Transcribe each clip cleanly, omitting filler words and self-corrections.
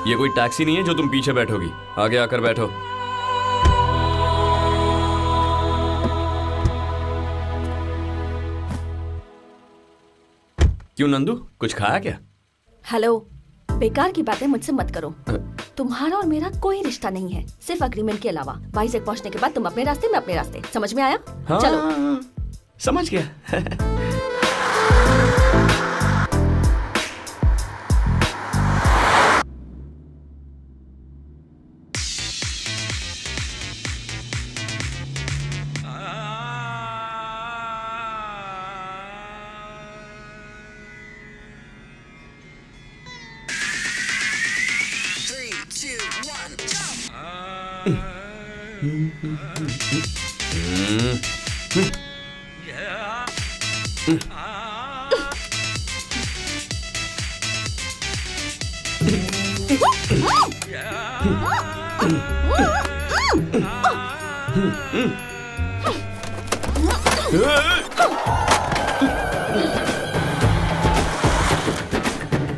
ये कोई टैक्सी नहीं है जो तुम पीछे बैठोगी। आगे आकर बैठो। क्यों नंदू, कुछ खाया क्या? हेलो, बेकार की बातें मुझसे मत करो। तुम्हारा और मेरा कोई रिश्ता नहीं है, सिर्फ अग्रीमेंट के अलावा। वाइजैक पहुंचने के बाद तुम अपने रास्ते, मैं अपने रास्ते। समझ में आया? हाँ, चलो। समझ गया।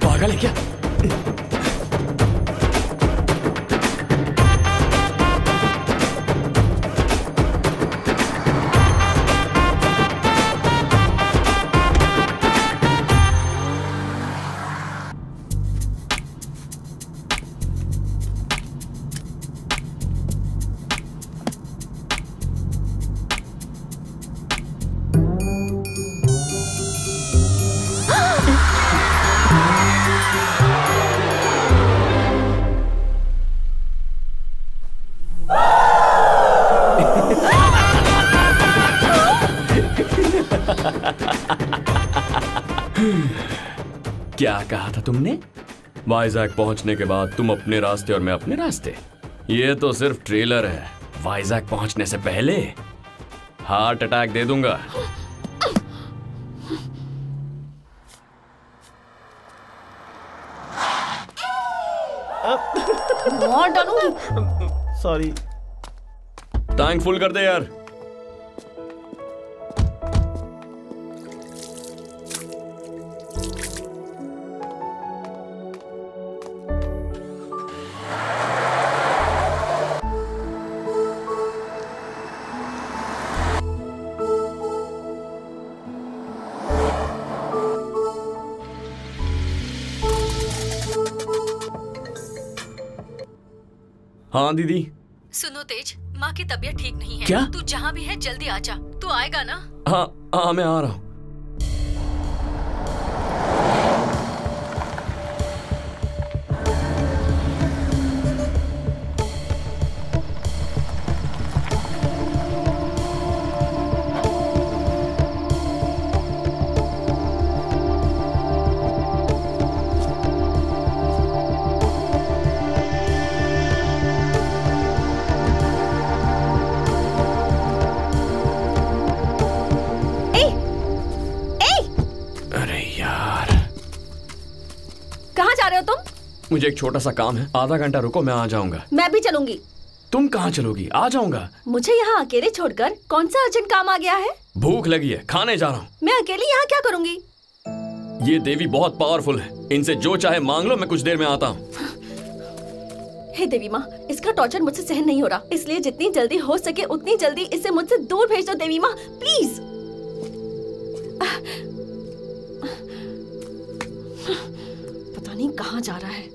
पागल है क्या? क्या कहा था तुमने? वाइजैक पहुंचने के बाद तुम अपने रास्ते और मैं अपने रास्ते? ये तो सिर्फ ट्रेलर है। वाइजैक पहुंचने से पहले हार्ट अटैक दे दूंगा। सॉरी। टैंक फुल कर दे यार। हाँ दीदी। सुनो तेज, माँ की तबीयत ठीक नहीं है। क्या? तू जहाँ भी है जल्दी आ जा। तू आएगा ना? हाँ हाँ, मैं आ रहा हूँ। मुझे एक छोटा सा काम है, आधा घंटा रुको, मैं आ जाऊंगा। मैं भी चलूंगी। तुम कहाँ चलोगी? आ जाऊंगा। मुझे यहाँ अकेले छोड़कर कौन सा अर्जेंट काम आ गया है? भूख लगी है, खाने जा रहा हूँ। मैं अकेली यहाँ क्या करूँगी? ये देवी बहुत पावरफुल है, इनसे जो चाहे मांग लो, मैं कुछ देर में आता हूँ। हे देवी माँ, इसका टॉर्चर मुझसे सहन नहीं हो रहा, इसलिए जितनी जल्दी हो सके उतनी जल्दी इसे मुझसे दूर भेज दो देवी माँ, प्लीज। पता नहीं कहाँ जा रहा है।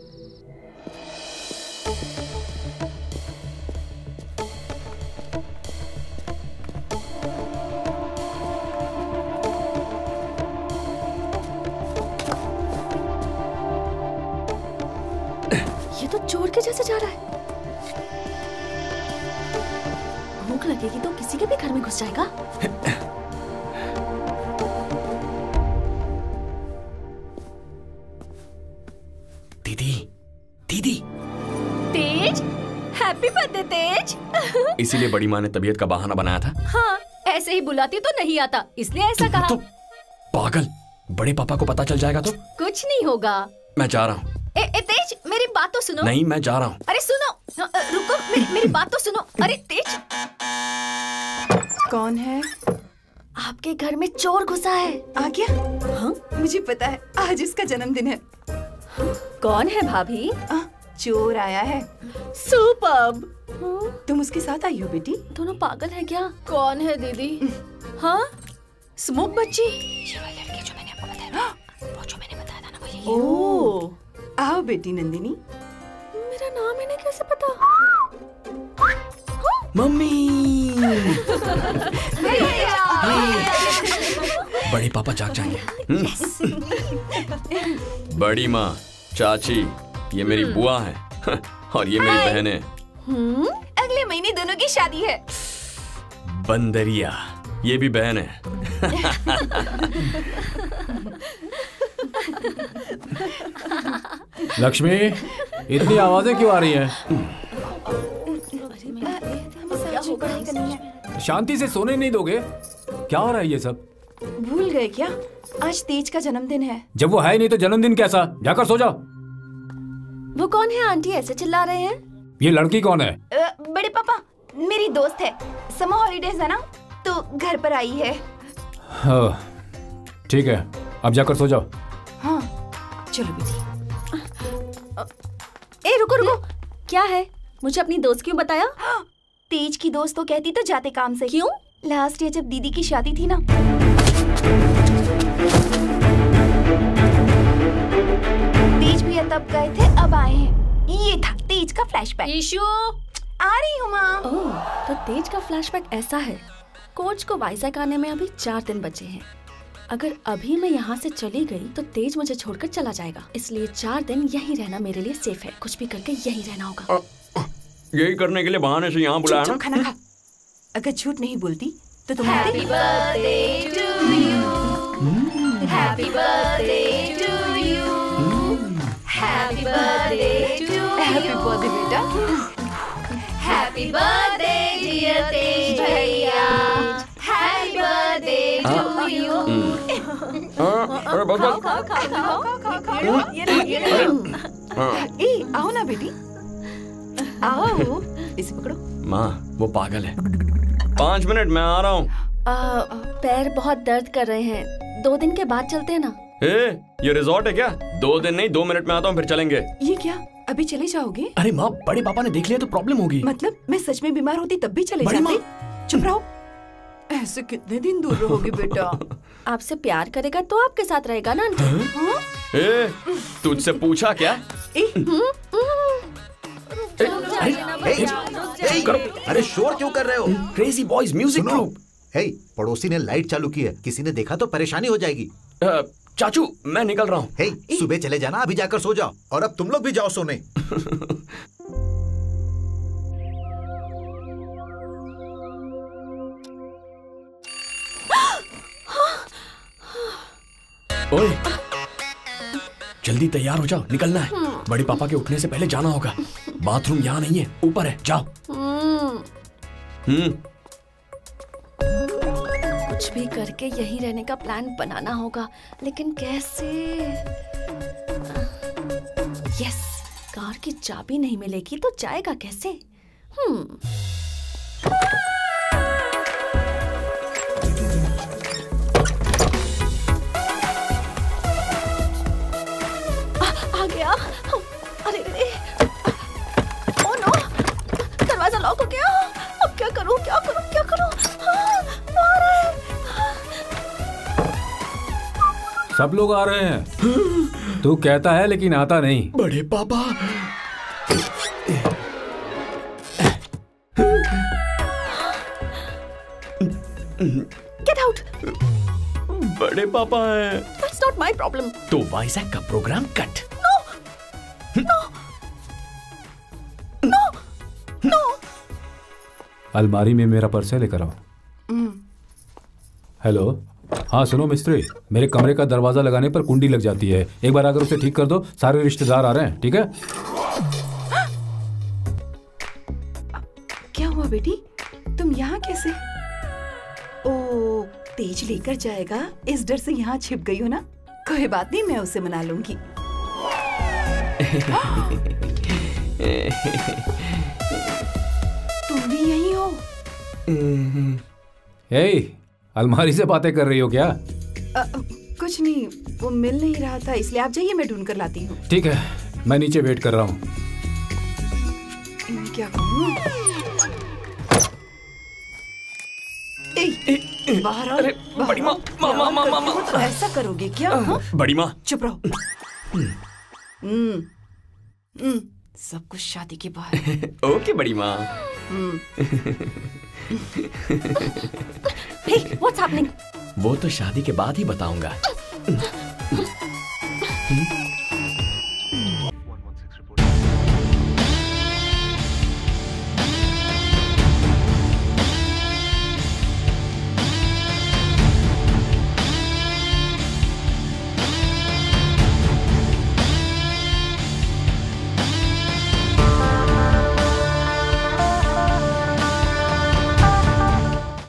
ये तो चोर के जैसे जा रहा है। भूख लगेगी तो किसी के भी घर में घुस जाएगा। दीदी, दीदी। तेज, हैप्पी बर्थडे तेज। इसीलिए बड़ी माँ ने तबीयत का बहाना बनाया था। हाँ, ऐसे ही बुलाती तो नहीं आता, इसलिए ऐसा कहा। तो पागल, बड़े पापा को पता चल जाएगा तो? कुछ नहीं होगा। मैं जा रहा हूँ। तेज, मेरी बात तो सुनो। नहीं, मैं जा रहा हूँ। अरे सुनो, रुको, मेरी बात तो सुनो। अरे तेज। कौन है? आपके घर में चोर घुसा है। आ गया? हाँ? मुझे पता है, आज इसका जन्मदिन है। कौन है भाभी? चोर आया है। सुपर्ब। तुम उसके साथ आई हो बेटी? दोनों पागल हैं क्या? कौन है दीदी? हाँ, स्मोक बच्ची। ये वाली लड़की जो मैंने आपको बताया, वो जो मैंने बताया था ना, वो यही है। ओह, आओ बेटी नंदिनी। मेरा नाम इन्हें कैसे पता? मम्मी। बड़े पापा जाग जाएंगे। बड़ी माँ, चाची, ये मेरी बुआ है और ये मेरी बहन है। अगले महीने दोनों की शादी है। बंदरिया, ये भी बहन है। लक्ष्मी, इतनी आवाजें क्यों आ रही हैं? शांति से सोने नहीं दोगे? क्या हो रहा है ये सब? भूल गए क्या? आज तेज का जन्मदिन है। जब वो है नहीं तो जन्मदिन कैसा? जाकर सो जाओ। वो कौन है आंटी, ऐसे चिल्ला रहे हैं? ये लड़की कौन है? बड़े पापा, मेरी दोस्त है। समर हॉलीडेज है ना, तो घर पर आई है। हाँ, ठीक है, अब जाकर सो जाओ। हाँ, चलो बेटी। ए रुको रुको, क्या है? मुझे अपनी दोस्त क्यों बताया? तेज की दोस्त तो कहती तो जाते काम से। क्यों? लास्ट ईयर जब दीदी की शादी थी ना, तेज भी तब गए थे, अब आए हैं। ये था तेज का फ्लैशबैक। ईशु, आ रही हूँ माँ। ओह, तो तेज का फ्लैशबैक ऐसा है। कोच को वाइजैक आने में अभी 4 दिन बचे हैं। अगर अभी मैं यहाँ से चली गई तो तेज मुझे छोड़कर चला जाएगा, इसलिए 4 दिन यहीं रहना मेरे लिए सेफ है। कुछ भी करके यहीं रहना होगा। यही करने के लिए बहाने से यहाँ बुलाया ना? खाना खा। अगर झूठ नहीं बोलती तो तुम्हारे happy birthday to you, happy birthday to you, happy birthday to happy birthday बेटा। हैप्पी बर्थडे डियर तेज भैया, हैप्पी बर्थडे टू यू। अरे बस बस। ए, आओ ना बेटी, आओ। इसे पकड़ो। माँ, वो पागल है। 5 मिनट, मैं आ रहा हूँ। पैर बहुत दर्द कर रहे हैं, 2 दिन के बाद चलते हैं ना? ये रिजॉर्ट है क्या? 2 दिन नहीं, 2 मिनट में आता हूँ, फिर चलेंगे। ये क्या, अभी चले जाओगे? अरे माँ, बड़े पापा ने देख लिया तो प्रॉब्लम होगी। मतलब मैं सच में बीमार होती तब भी चले बड़ी जाते? चुप रहो। ऐसे कितने दिन दूर रहोगे बेटा? आपसे प्यार करेगा तो आपके साथ रहेगा ना आंटी? तुझसे पूछा क्या? अरे शोर क्यों कर रहे हो? Crazy boys music group. Hey, पड़ोसी ने लाइट चालू की है, किसी ने देखा तो परेशानी हो जाएगी। चाचू, मैं निकल रहा हूँ। हे, सुबह चले जाना, अभी जाकर सो जाओ। और अब तुम लोग भी जाओ सोने। ओए, जल्दी तैयार हो जाओ, निकलना है। बड़े पापा के उठने से पहले जाना होगा। बाथरूम यहाँ नहीं है, ऊपर है, जाओ। कुछ भी करके यहीं रहने का प्लान बनाना होगा, लेकिन कैसे? यस, कार की चाबी नहीं मिलेगी तो जाएगा कैसे? आ गया। अरे ओह नो, दरवाजा लॉक हो गया। अब क्या करूं, क्या करूं, क्या करूं? सब लोग आ रहे हैं। तू कहता है लेकिन आता नहीं। बड़े पापा। Get out! बड़े पापा हैं। That's not my problem. तो वाइजैक का प्रोग्राम कट। अलमारी में मेरा पर्स है, लेकर आओ। हेलो, हाँ सुनो मिस्त्री, मेरे कमरे का दरवाजा लगाने पर कुंडी लग जाती है। एक बार अगर उसे ठीक कर दो, सारे रिश्तेदार आ रहे हैं, ठीक है? क्या हुआ बेटी, तुम यहाँ कैसे? ओ, तेज लेकर जाएगा, इस डर से यहाँ छिप गई हो ना? कोई बात नहीं, मैं उसे मना लूंगी। तुम भी यहीं हो? अलमारी से बातें कर रही हो क्या? कुछ नहीं, वो मिल नहीं रहा था, इसलिए आप जाइए, मैं ढूंढ कर लाती हूँ। ठीक है, मैं नीचे वेट कर रहा हूँ। क्या कहूँ? बाहर आओ। बड़ी माँ, माँ, तो ऐसा करोगे क्या? हाँ? बड़ी माँ, चुप रहो। सब कुछ शादी के बाद। ओके बड़ी माँ। Hey, what's happening? वो तो शादी के बाद ही बताऊंगा।